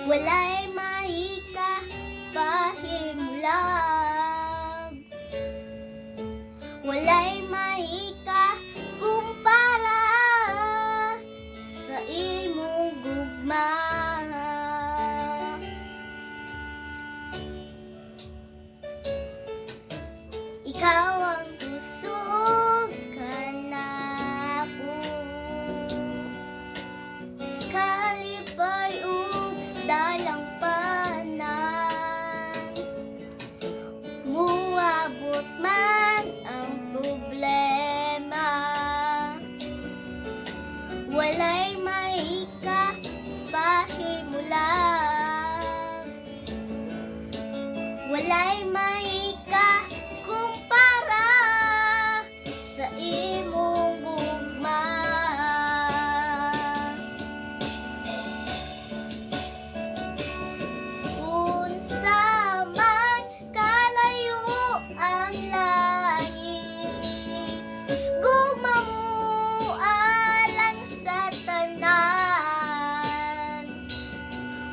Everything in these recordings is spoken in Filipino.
walay mahika pahimulag, walay mahika kumpara sa imong gugma. Ikaw ang kusog kanako, kalipay ug dalang panan, muabot man ang problema, walay mahika pahimulag, walay mahika kumpara sa imong gugma. Unsa man kalayo ang langit, gugma mo alang sa tanan,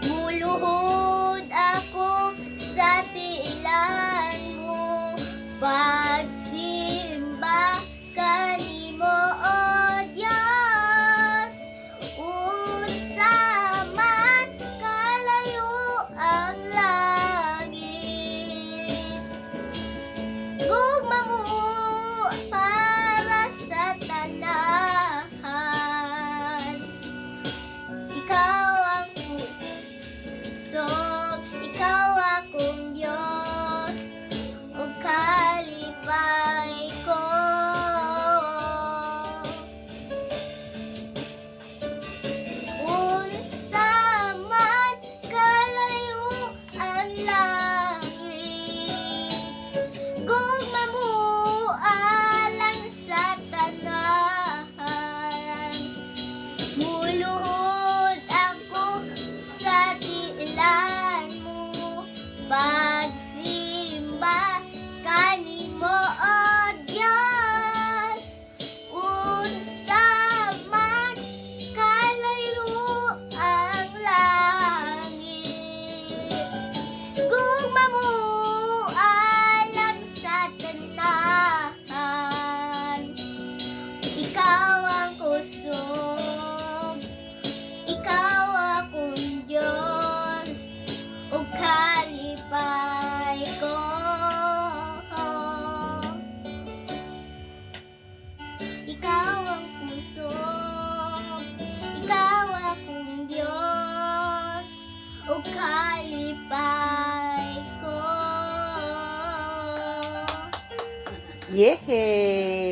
muluhod ako sa tiilan mo, pagsimba kanimo o Diyos. Unsa man kalayo ang langit, gugma mo para sa tanan. Ikaw ang kusog, ikaw akong Diyos, ug kalipay ko. Unsa man kalayo ang langit, gugma mo alang sa tanan, muluhod ako sa tiilan mo, pagsimba kanimo o Diyos. Unsa man kalayo ang langit, gugma mo alang sa tanan. Ikaw ang kusog, ikaw akong Diyos, ug kalipay ko. Ikaw ang kusog, ikaw akong Diyos, ug kalipay ko. Yehey!